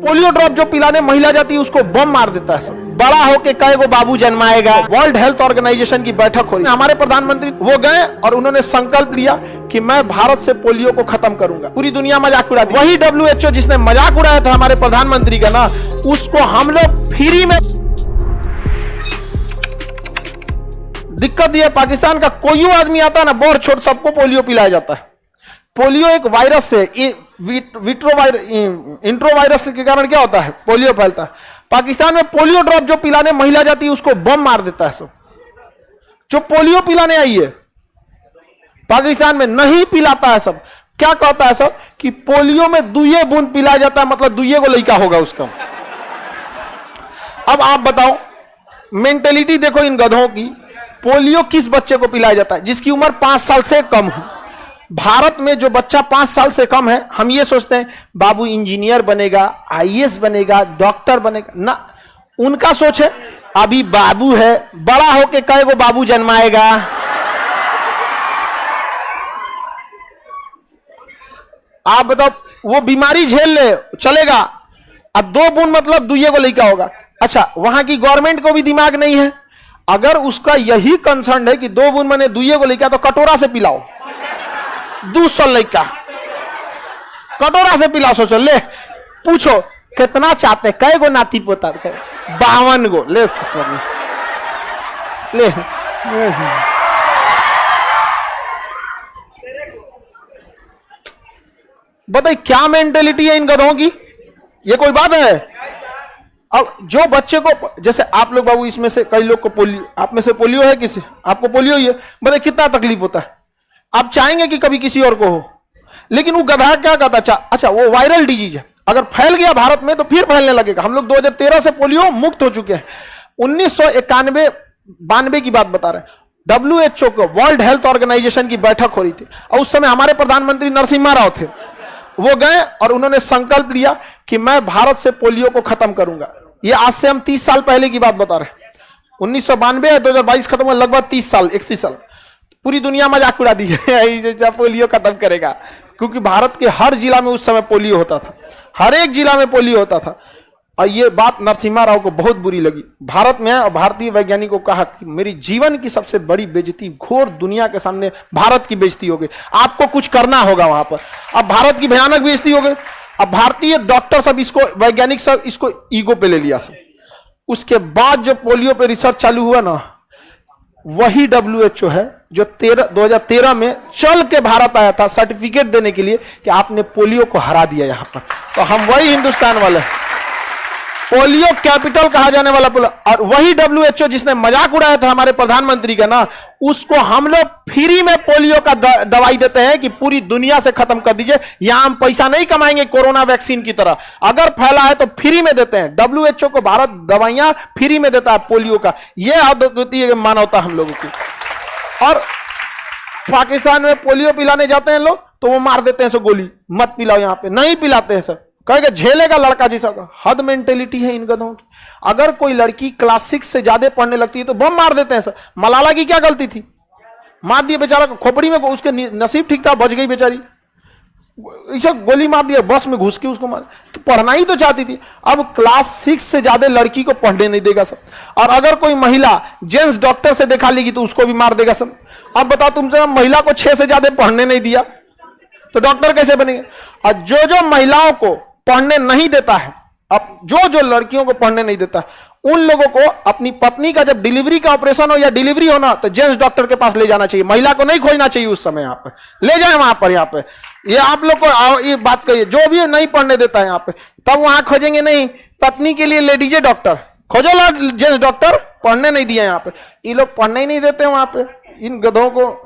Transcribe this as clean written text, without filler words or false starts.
Polio drop जो पिलाने महिला जाती है उसको बम मार देता है। बड़ा होके कई गो बाबू जन्माएगा। वर्ल्ड हेल्थ ऑर्गेनाइजेशन की बैठक हो रही है, हमारे प्रधानमंत्री वो गए और उन्होंने संकल्प लिया कि मैं भारत से पोलियो को खत्म करूंगा। पूरी दुनिया मजाक उड़ा दी। वही WHO जिसने मजाक उड़ाया था हमारे प्रधानमंत्री का ना, उसको हम लोग फ्री में। दिक्कत यह पाकिस्तान का कोई आदमी आता है ना, बड़ छोट सबको पोलियो पिलाया जाता है। पोलियो एक वायरस है, इंट्रोवायरस के कारण क्या होता है, पोलियो फैलता है। पाकिस्तान में पोलियो ड्रॉप जो पिलाने महिला जाती है उसको बम मार देता है। सब जो पोलियो पिलाने आई है पाकिस्तान में नहीं पिलाता है। सब क्या कहता है सब कि पोलियो में दुइये बूंद पिलाया जाता है, मतलब दुइये को लड़का होगा उसका। अब आप बताओ, मेंटेलिटी देखो इन गधों की। पोलियो किस बच्चे को पिलाया जाता है? जिसकी उम्र 5 साल से कम हो। भारत में जो बच्चा 5 साल से कम है, हम ये सोचते हैं बाबू इंजीनियर बनेगा, IAS बनेगा, डॉक्टर बनेगा ना। उनका सोच है अभी बाबू है, बड़ा होके कई गो बाबू जन्माएगा। आप बताओ, वो बीमारी झेल ले चलेगा। अब 2 बूंद मतलब दुइये को लड़का होगा। अच्छा, वहां की गवर्नमेंट को भी दिमाग नहीं है। अगर उसका यही कंसर्न है कि 2 बूंद मैंने दुइये को लड़का, तो कटोरा से पिलाओ 200 लड़का, कटोरा से पिलाओ। सोचो, ले पूछो कितना चाहते, कई गो नाती पोता? 52 गो। ले ले बताइए क्या मेंटेलिटी है इन गधों की? ये कोई बात है? अब जो बच्चे को, जैसे आप लोग बाबू, इसमें से कई लोग को पोलियो, आप में से पोलियो है, किसी आपको पोलियो ही है, बताइए कितना तकलीफ होता है। आप चाहेंगे कि कभी किसी और को हो, लेकिन वो गधा क्या कहता, अच्छा वो वायरल डिजीज है, अगर फैल गया भारत में तो फिर फैलने लगेगा। हम लोग 2013 से पोलियो मुक्त हो चुके हैं। 1991-92 की बात बता रहे हैं। WHO को, वर्ल्ड हेल्थ ऑर्गेनाइजेशन की बैठक हो रही थी और उस समय हमारे प्रधानमंत्री नरसिम्हा राव थे। वो गए और उन्होंने संकल्प लिया कि मैं भारत से पोलियो को खत्म करूंगा। ये आज से हम 30 साल पहले की बात बता रहे हैं। 1992 2022 खत्म हुआ, लगभग 30 साल 31 साल। पूरी दुनिया मजाक उड़ा दी है पोलियो खत्म करेगा, क्योंकि भारत के हर जिला में उस समय पोलियो होता था, हर एक जिला में पोलियो होता था। और ये बात नरसिम्हा राव को बहुत बुरी लगी। भारत में और भारतीय वैज्ञानिकों को कहा कि मेरी जीवन की सबसे बड़ी बेइज्जती, घोर दुनिया के सामने भारत की बेइज्जती हो गई, आपको कुछ करना होगा वहां पर। अब भारत की भयानक बेइज्जती हो गई। अब भारतीय डॉक्टर सब इसको, वैज्ञानिक सब इसको ईगो पे ले लिया सब। उसके बाद जो पोलियो पे रिसर्च चालू हुआ ना, वही WHO है जो 2013 में चल के भारत आया था सर्टिफिकेट देने के लिए कि आपने पोलियो को हरा दिया यहां पर। तो हम वही हिंदुस्तान वाले, पोलियो कैपिटल कहा जाने वाला पोलियो। और वही WHO जिसने मजाक उड़ाया था हमारे प्रधानमंत्री का ना, उसको हम लोग फ्री में पोलियो का दवाई देते हैं कि पूरी दुनिया से खत्म कर दीजिए। यहां हम पैसा नहीं कमाएंगे कोरोना वैक्सीन की तरह, अगर फैला है तो फ्री में देते हैं। WHO को भारत दवाइयां फ्री में देता है पोलियो का। यह अद्वितीय मानवता हम लोगों की। और पाकिस्तान में पोलियो पिलाने जाते हैं लोग तो वो मार देते हैं सो गोली, मत पिलाओ, यहां पे नहीं पिलाते हैं सर, कहेगा झेलेगा लड़का जैसा। हद मेंटेलिटी है इन गधों की। अगर कोई लड़की क्लास 6 से ज्यादा पढ़ने लगती है तो बम मार देते हैं सर। मलाला की क्या गलती थी? मार दिया बेचारा को खोपड़ी में, उसके नसीब ठीक था, बच गई बेचारी। इसे गोली मार दिया, बस में घुस के उसको मार। तो पढ़ना ही तो चाहती थी। अब क्लास 6 से ज्यादा लड़की को पढ़ने नहीं देगा सब। और अगर कोई महिला जेंट्स डॉक्टर से देखा लेगी तो उसको भी मार देगा सब। अब बताओ, तुमसे महिला को 6 से ज्यादा पढ़ने नहीं दिया तो डॉक्टर कैसे बनेंगे? और जो महिलाओं को पढ़ने नहीं देता है, अब जो लड़कियों को पढ़ने नहीं देता है, उन लोगों को अपनी पत्नी का जब डिलीवरी का ऑपरेशन हो या डिलीवरी होना, तो जेंट्स डॉक्टर के पास ले जाना चाहिए। महिला को नहीं खोजना चाहिए उस समय। यहाँ पे ले जाए वहां पर, यहाँ पे ये आप लोग को ये बात कहिए, जो भी नहीं पढ़ने देता है यहाँ पे, तब वहां खोजेंगे नहीं पत्नी के लिए लेडीज डॉक्टर खोजो, जेंट्स डॉक्टर पढ़ने नहीं दिया यहाँ पे। ये लोग पढ़ने ही नहीं देते वहां पे इन गधों को।